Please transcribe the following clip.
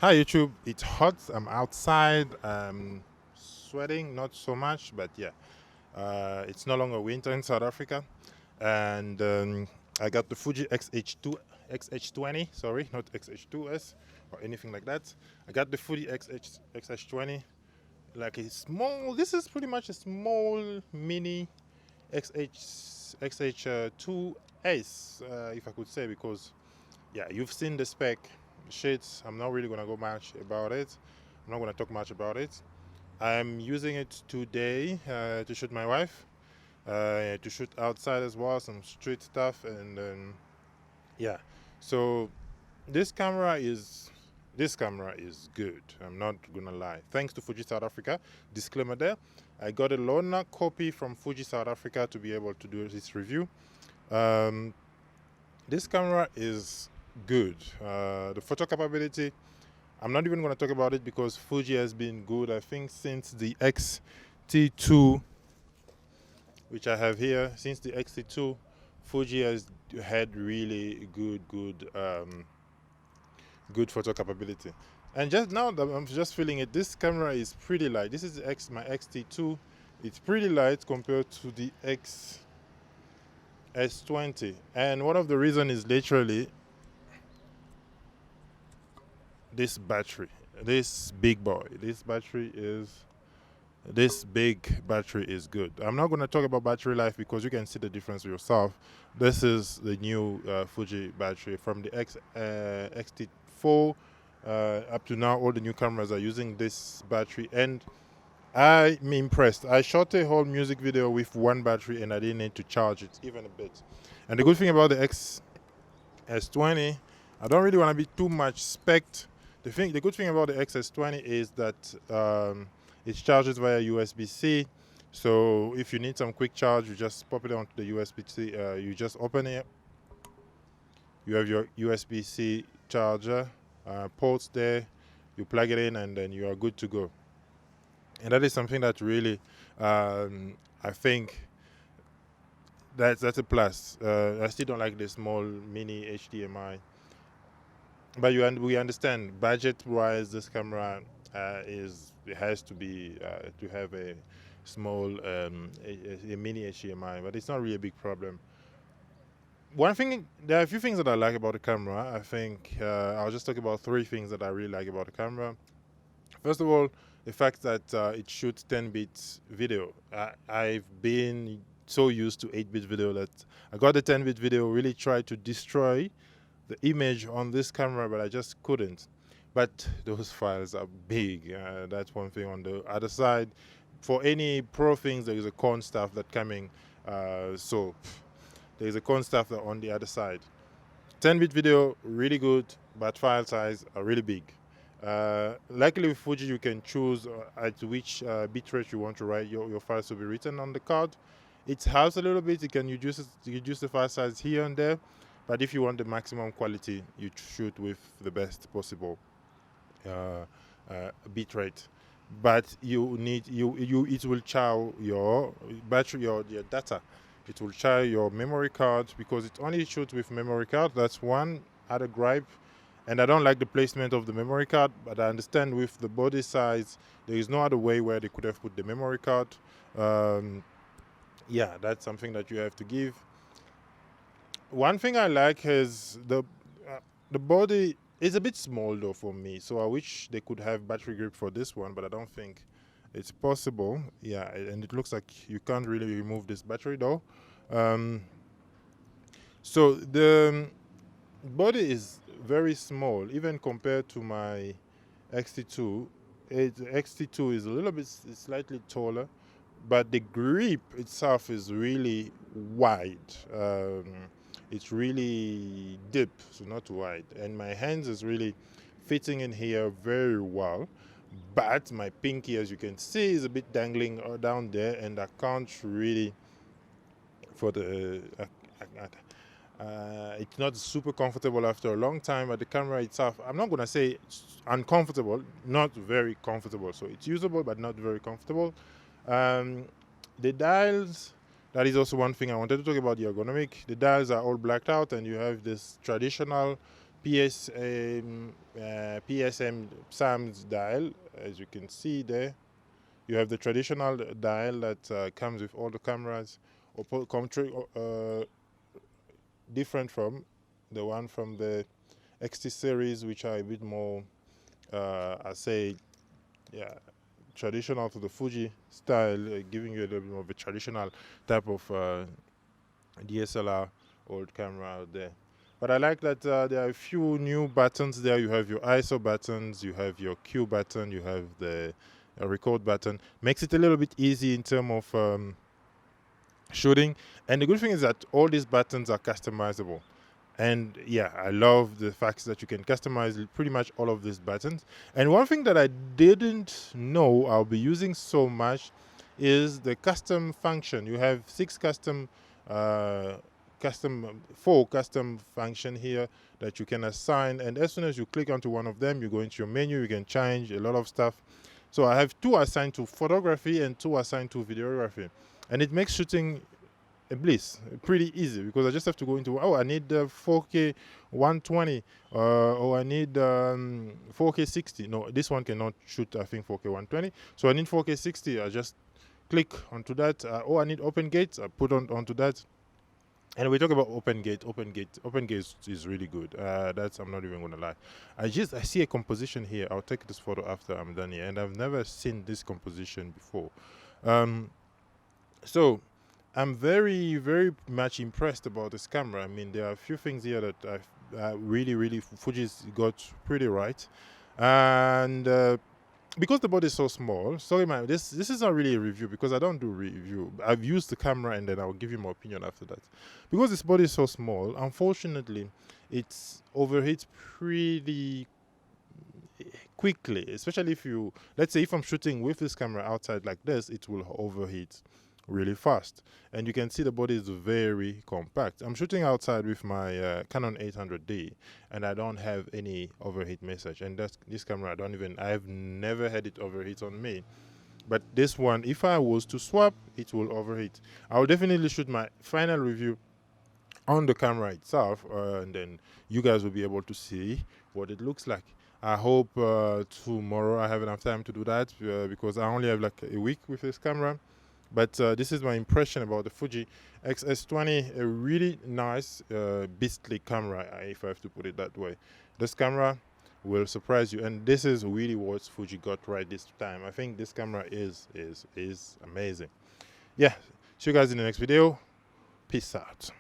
Hi YouTube, it's hot. I'm outside. Sweating, not so much, but yeah, it's no longer winter in South Africa, and I got the Fuji XH20. Sorry, not XH2S or anything like that. I got the Fuji XH20, like a small. This is pretty much a small mini XH2S, if I could say, because yeah, you've seen the spec sheets. I'm not really gonna go much about it. I'm not gonna talk much about it. I'm using it today to shoot my wife, to shoot outside as well, some street stuff, and yeah. So this camera is good. I'm not gonna lie. Thanks to Fuji South Africa. Disclaimer there. I got a loaner copy from Fuji South Africa to be able to do this review. This camera is good. The photo capability, I'm not even going to talk about it because Fuji has been good, I think, since the X-T2, which I have here. Since the X-T2, Fuji has had really good photo capability. And just now that I'm just feeling it, this camera is pretty light. This is my X-T2. It's pretty light compared to the X-S20. And one of the reasons is literally this battery, this big battery is good. I'm not going to talk about battery life because you can see the difference yourself. This is the new Fuji battery from the X-T4 up to now. All the new cameras are using this battery, and I'm impressed. I shot a whole music video with one battery and I didn't need to charge it even a bit. And the good thing about the X-S20, I don't really want to be too much spec'd. The good thing about the X-S20 is that it charges via USB-C. So if you need some quick charge, you just pop it onto the USB-C. You just open it. You have your USB-C charger ports there. You plug it in, and then you are good to go. And that is something that really, I think, that's a plus. I still don't like the small mini HDMI. But we understand budget-wise, this camera has to be to have a small a mini HDMI, but it's not really a big problem. One thing, there are a few things that I like about the camera. I think I'll just talk about three things that I really like about the camera. First of all, the fact that it shoots 10-bit video. I've been so used to 8-bit video that I got the 10-bit video, really tried to destroy the image on this camera, but I just couldn't. But those files are big. That's one thing. On the other side, for any pro things, there is a con stuff that coming. So there is a con stuff that on the other side. 10-bit video, really good, but file size are really big. Luckily with Fuji, you can choose at which bitrate you want to write your files to be written on the card. It helps a little bit. You can reduce the file size here and there. But if you want the maximum quality, you shoot with the best possible bitrate. But you need it will chow your battery, your data. It will chow your memory card because it only shoots with memory card. That's one other gripe. And I don't like the placement of the memory card, but I understand with the body size, there is no other way where they could have put the memory card. Yeah, that's something that you have to give. One thing I like is the body is a bit small though for me, so I wish they could have battery grip for this one, but I don't think it's possible. Yeah, and it looks like you can't really remove this battery though. So the body is very small, even compared to my X-T2. X-T2 is a little bit slightly taller, but the grip itself is really wide. It's really deep, so not wide. And my hands is really fitting in here very well. But my pinky, as you can see, is a bit dangling down there, and I can't really, for the, it's not super comfortable after a long time. But the camera itself, I'm not gonna say it's uncomfortable, not very comfortable. So it's usable, but not very comfortable. The dials, that is also one thing I wanted to talk about, the ergonomic. The dials are all blacked out, and you have this traditional PSM SAMS dial, as you can see there. You have the traditional dial that comes with all the cameras, different from the one from the XT series, which are a bit more, I say, yeah, traditional to the Fuji style, giving you a little bit more of a traditional type of DSLR old camera out there. But I like that there are a few new buttons there. You have your ISO buttons, you have your Q button, you have the record button. Makes it a little bit easy in terms of shooting. And the good thing is that all these buttons are customizable. And yeah, I love the fact that you can customize pretty much all of these buttons. And one thing that I didn't know I'll be using so much is the custom function. You have 6 4 custom function here that you can assign, and as soon as you click onto one of them, you go into your menu, you can change a lot of stuff. So I have 2 assigned to photography and 2 assigned to videography, and it makes shooting a bliss, pretty easy, because I just have to go into, oh, I need 4K 120 or I need 4K 60. No, this one cannot shoot, I think, 4K 120, so I need 4K 60. I just click onto that. Oh, I need open gate, I put onto that. And we talk about open gate is really good. That's, I'm not even gonna lie. I see a composition here. I'll take this photo after I'm done here, and I've never seen this composition before. So I'm very, very much impressed about this camera. I mean, there are a few things here that I've really Fuji's got pretty right, and because the body is so small, sorry man, this is not really a review because I don't do review. I've used the camera and then I'll give you my opinion after that. Because this body is so small, unfortunately, it's overheats pretty quickly, especially if you, let's say if I'm shooting with this camera outside like this, it will overheat really fast. And you can see the body is very compact. I'm shooting outside with my Canon 800D and I don't have any overheat message, and this camera I've never had it overheat on me. But this one, if I was to swap, it will overheat. I'll definitely shoot my final review on the camera itself, and then you guys will be able to see what it looks like. I hope tomorrow I have enough time to do that, because I only have like a week with this camera. But this is my impression about the Fuji X-S20, a really nice, beastly camera, if I have to put it that way. This camera will surprise you, and this is really what Fuji got right this time. I think this camera is amazing. Yeah, see you guys in the next video. Peace out.